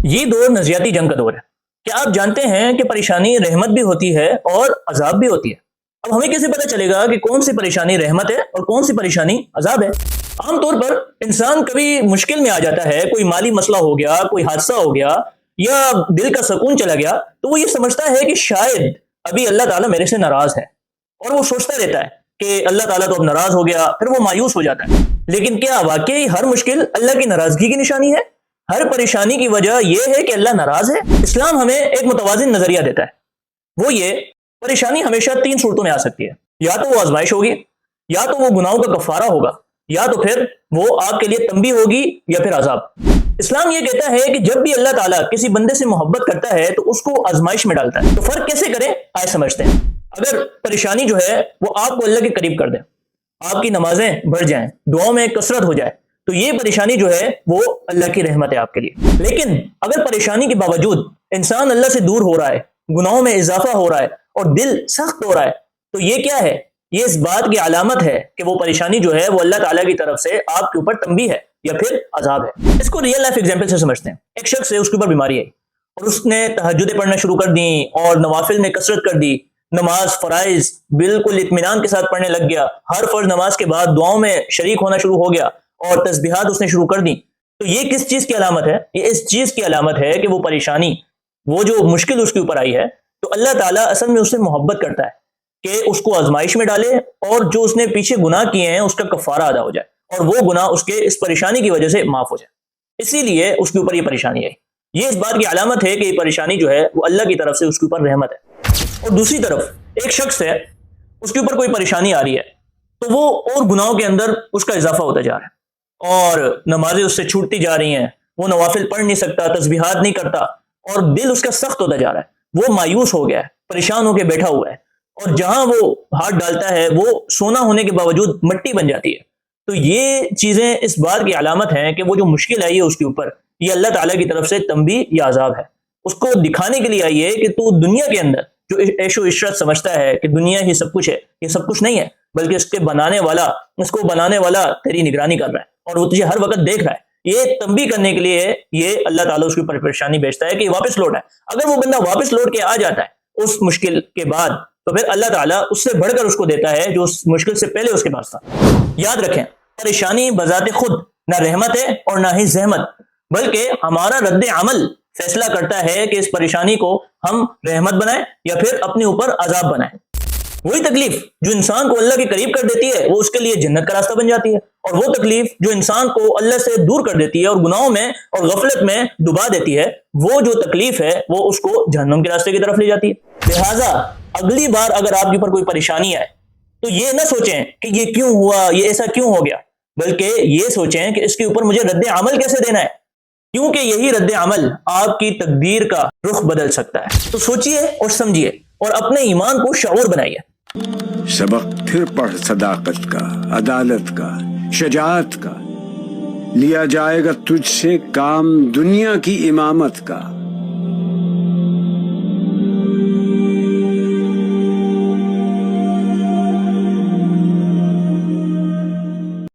یہ دور نظریاتی جنگ کا دور ہے۔ کیا آپ جانتے ہیں کہ پریشانی رحمت بھی ہوتی ہے اور عذاب بھی ہوتی ہے؟ اب ہمیں کیسے پتہ چلے گا کہ کون سی پریشانی رحمت ہے اور کون سی پریشانی عذاب ہے؟ عام طور پر انسان کبھی مشکل میں آ جاتا ہے، کوئی مالی مسئلہ ہو گیا، کوئی حادثہ ہو گیا یا دل کا سکون چلا گیا، تو وہ یہ سمجھتا ہے کہ شاید ابھی اللہ تعالیٰ میرے سے ناراض ہے، اور وہ سوچتا رہتا ہے کہ اللہ تعالیٰ تو اب ناراض ہو گیا، پھر وہ مایوس ہو جاتا ہے۔ لیکن کیا واقعی ہر مشکل اللہ کی ناراضگی کی نشانی ہے؟ ہر پریشانی کی وجہ یہ ہے کہ اللہ ناراض ہے؟ اسلام ہمیں ایک متوازن نظریہ دیتا ہے، وہ یہ پریشانی ہمیشہ تین صورتوں میں آ سکتی ہے، یا تو وہ آزمائش ہوگی، یا تو وہ گناہوں کا کفارہ ہوگا، یا تو پھر وہ آپ کے لیے تنبیہ ہوگی، یا پھر عذاب۔ اسلام یہ کہتا ہے کہ جب بھی اللہ تعالیٰ کسی بندے سے محبت کرتا ہے تو اس کو آزمائش میں ڈالتا ہے۔ تو فرق کیسے کریں آئے سمجھتے ہیں۔ اگر پریشانی جو ہے وہ آپ کو اللہ کے قریب کر دے، آپ کی نمازیں بڑھ جائیں، دعاؤں میں کثرت ہو جائے، تو یہ پریشانی جو ہے وہ اللہ کی رحمت ہے آپ کے لیے۔ لیکن اگر پریشانی کے باوجود انسان اللہ سے دور ہو رہا ہے، گناہوں میں اضافہ ہو رہا ہے اور دل سخت ہو رہا ہے، تو یہ کیا ہے؟ یہ اس بات کی علامت ہے کہ وہ پریشانی جو ہے وہ اللہ تعالیٰ کی طرف سے آپ کے اوپر تنبیہ ہے یا پھر عذاب ہے۔ اس کو ریئل لائف ایگزامپل سے سمجھتے ہیں۔ ایک شخص ہے، اس کے اوپر بیماری آئی اور اس نے تہجدیں پڑھنا شروع کر دی اور نوافل میں کثرت کر دی، نماز فرائض بالکل اطمینان کے ساتھ پڑھنے لگ گیا، ہر فرض نماز کے بعد دعاؤں میں شریک ہونا شروع ہو گیا اور تسبیحات اس نے شروع کر دی۔ تو یہ کس چیز کی علامت ہے؟ یہ اس چیز کی علامت ہے کہ وہ پریشانی، وہ جو مشکل اس کے اوپر آئی ہے، تو اللہ تعالیٰ اصل میں اس سے محبت کرتا ہے کہ اس کو آزمائش میں ڈالے اور جو اس نے پیچھے گناہ کیے ہیں اس کا کفارہ ادا ہو جائے اور وہ گناہ اس کے اس پریشانی کی وجہ سے معاف ہو جائے۔ اسی لیے اس کے اوپر یہ پریشانی آئی۔ یہ اس بات کی علامت ہے کہ یہ پریشانی جو ہے وہ اللہ کی طرف سے اس کے اوپر رحمت ہے۔ اور دوسری طرف ایک شخص ہے، اس کے اوپر کوئی پریشانی آ رہی ہے تو وہ اور گناہوں کے اندر اس کا اضافہ ہوتا جا رہا ہے اور نمازیں اس سے چھوٹتی جا رہی ہیں، وہ نوافل پڑھ نہیں سکتا، تسبیحات نہیں کرتا اور دل اس کا سخت ہوتا جا رہا ہے، وہ مایوس ہو گیا ہے، پریشان ہو کے بیٹھا ہوا ہے اور جہاں وہ ہاتھ ڈالتا ہے وہ سونا ہونے کے باوجود مٹی بن جاتی ہے۔ تو یہ چیزیں اس بات کی علامت ہیں کہ وہ جو مشکل آئی ہے اس کے اوپر، یہ اللہ تعالیٰ کی طرف سے تنبیہ یا عذاب ہے۔ اس کو دکھانے کے لیے آئی ہے کہ تو دنیا کے اندر جو عیش و عشرت سمجھتا ہے کہ دنیا ہی سب کچھ ہے، یہ سب کچھ نہیں ہے، بلکہ اس کو بنانے والا تیری نگرانی کر رہا ہے اور وہ تجھے ہر وقت دیکھ رہا ہے۔ یہ تنبیہ کرنے کے لیے یہ اللہ تعالیٰ اس کے اوپر پریشانی بھیجتا ہے کہ یہ واپس لوٹ ہے۔ اگر وہ بندہ واپس لوٹ کے آ جاتا ہے اس مشکل کے بعد، تو پھر اللہ تعالیٰ اس سے بڑھ کر اس کو دیتا ہے جو اس مشکل سے پہلے اس کے پاس تھا۔ یاد رکھیں، پریشانی بذات خود نہ رحمت ہے اور نہ ہی زحمت، بلکہ ہمارا رد عمل فیصلہ کرتا ہے کہ اس پریشانی کو ہم رحمت بنائیں یا پھر اپنے اوپر عذاب بنائیں۔ وہی تکلیف جو انسان کو اللہ کے قریب کر دیتی ہے وہ اس کے لیے جنت کا راستہ بن جاتی ہے، اور وہ تکلیف جو انسان کو اللہ سے دور کر دیتی ہے اور گناہوں میں اور غفلت میں ڈبا دیتی ہے، وہ جو تکلیف ہے وہ اس کو جہنم کے راستے کی طرف لے جاتی ہے۔ لہٰذا اگلی بار اگر آپ کے اوپر کوئی پریشانی آئے تو یہ نہ سوچیں کہ یہ کیوں ہوا، یہ ایسا کیوں ہو گیا، بلکہ یہ سوچیں کہ اس کے اوپر مجھے رد عمل کیسے دینا ہے، کیونکہ یہی رد عمل آپ کی تقدیر کا رخ بدل سکتا ہے۔ تو سوچئے اور سمجھیے اور اپنے ایمان کو شعور بنائیے۔ سبق پھر پڑھ صداقت کا، عدالت کا، شجاعت کا، لیا جائے گا تجھ سے کام دنیا کی امامت کا۔